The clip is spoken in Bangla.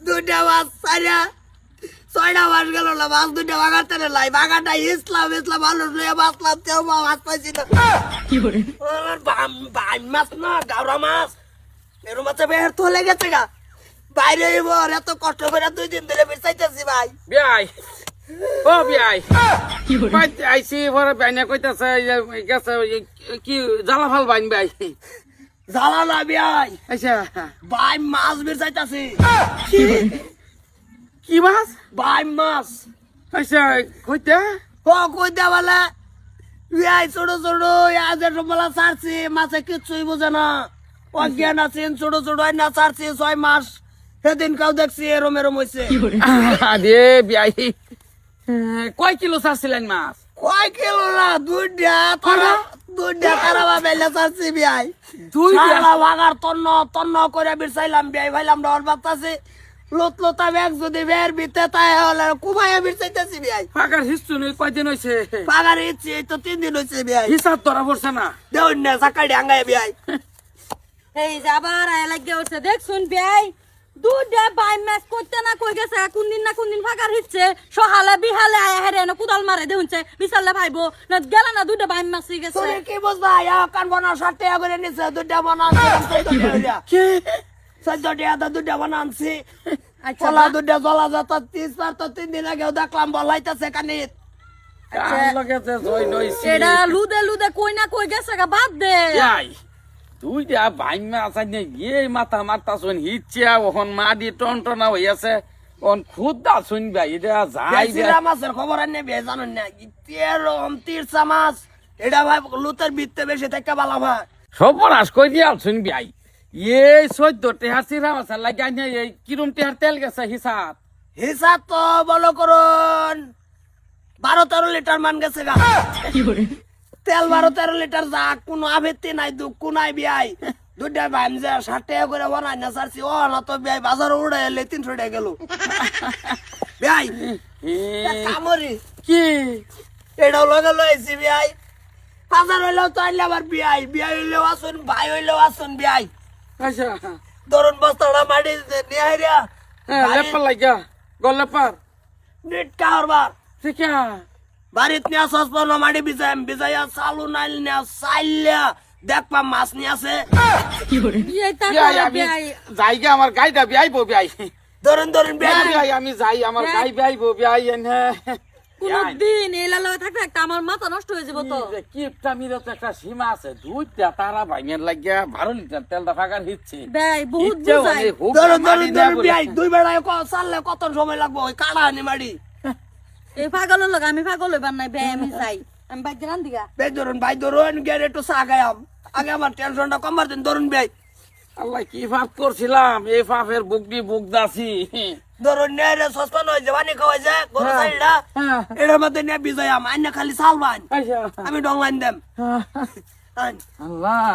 দুটা মাছ ছাড়া 6টা মাস গেল না, মাছ দুটা বাগাতে লাই বাগাটা ইসলাম মানুষ লইয়া বাঁচলাম, তেও মাছ পাইছি না। মাছ না গাওরা মাছ, মেরু মাছে বের তো লেগেছে গা, বাইরে এত কষ্ট করে 2 দিন ধরে বেচাইতেছি ভাই। বিয়াই ও বিয়াই আইসি পরে বাইনা কইতাছে গেছে কি জ্বালা ফাল বাইন ভাই। জ্বালা না ভাই, আচ্ছা ভাই মাছ বেচাইতেছি। কি মাছ? ভাই মাছ। আচ্ছা কইতা কইতে বলে ভাই ছোট ছোট আজের বেলা ছাড়ছি, মাছে কিচ্ছুই বোঝে না, অজ্ঞান আছেন। ছোট ছোট না ছাড়ছি 6 মাস, সেদিন কাউ দেখছি এরম এরম হয়েছে। আরে বিয়াই কয় কিলো ছাড়ছিলেন মাছ? কয় কিলো না, 2টা তারা বেলা ছাড়ছি ভাই। 2টা ভাগার তন্ন করে বিরসাইলাম ভাই, ভাইলাম ডর বাতাছে লতা ব্যাগ যদি বের বিতে তাই হলে কুমাইয়া বিরসাইতেছি ভাই। পাকার হিস্টু নেই কয়দিন হয়েছে? পাগার ইচ্ছে এই তো 3 দিন হয়েছে ভাই। হিসাব ধরা পড়ছে না, দেউন না সাকাই ডাঙ্গায় ভাই। এই যাবার আয় লাগে উঠছে দেখ শুন ভাই, দুটা বাই ম্যাচ করতে না কই গেছে, কোন দিন ফাঁকার হিচ্ছে সহালে বিহালে আয় হেরে না কুদাল মারে দেউনছে বিশালে ভাইবো না গেল না, দুটা বাই ম্যাচ গেছে। তুই কি বুঝবা কান বনা 60 টাকা করে নিছে, 2টা বানা কি 14 টাকা 2টা বানানছি। আচ্ছা চলা 2টা জলা যত 30 বার তো 3 দিন আগেও দেখলাম বলাইতেছে কানিত। কান লাগেছে জয় নইছি এটা লুদে কই না কই গেছে গা বাদ দে। বিয়াই 2টা বাইন মাছ আইনে গিয়ে মাথা মারতা শুন হিচ্ছা ওখন মাদি টনটনা হইয়াছে ওন খুদা শুন ভাই এটা যাই জিরা মাছের খবর আনে বে জানেন না, এরকম 30 মাছ এটা ভাই লুতের বিত্তে বেশি থেকে ভালো ভাই। সর্বনাশ কই দিয়াল শুন ভাই। এই 14 টেহার চিরা মাছ লাগে আইনে এই কিরম টেহার তেল গেছে হিসাব তো বলো করুন 12-13 লিটার মান গেছে গা। তেল 12-13 লিটার, যা কোনো আভেত্তি নাই, দুঃখ নাই বিয়াই। 2টা ভাইম যে 60 টাকা করে বানাই না সারছি, ও না তো বিয়াই বাজার উড়ে এলে 300 টাকা গেল বিয়াই। কামরি কি এটাও লগে লইছি বিয়াই, বাজার হইলেও তো আইলে আবার বিয়াই হইলেও আসুন, ভাই হইলেও আসুন বিয়াই। আচ্ছা ধরুন বস্তাটা মাটি নিয়ে হাইরা লেপার লাগা গল্লেপার নেট কারবার ঠিক বাড়িত নিয়ে সসপন মাটি বিজাইয়া চালু নাইল নিয়ে চাইলিয়া দেখবা মাছ নিয়ে আছে। এই টাকা ভাই যাইগে আমার গাইটা বিয়াইবো বিয়াই। ধরুন বিয়াই আমি যাই আমার গাই বিয়াইবো বিয়াই এনে কোনদিন এলা লগে থাকলে একটা আমার মাথা নষ্ট হয়ে যাবো তো। কিপটা মিলে তো একটা সীমা আছে, 2টা তারা ভাঙের লাগিয়া 12 লিটার তেলটা ফাঁকার হিচ্ছে ভাই বহুত বুঝাই। ধরুন বিয়াই 2 বেলায় চাললে কত সময় লাগবে ওই কাড়া আনি মাটি। এই পাগলের লগে আমি পাগল হইবার নাই ভাই, আমি যাই আমি বাইক রান দিগা। ভাই ধরুন গেলে একটু চা গায়াম, আগে আমার টেনশনটা কমার দিন। ধরুন ভাই আল্লাহ কি পাপ করছিলাম, এই পাপের বুক দাসি। ধরুন নিয়ে সসপেন হয়ে যাবানি খাওয়াই যায় গরু চাইলটা, এটার মধ্যে নিয়ে বিজয়াম আইনা খালি চাল বান, আমি ডংলাইন দেম। আল্লাহ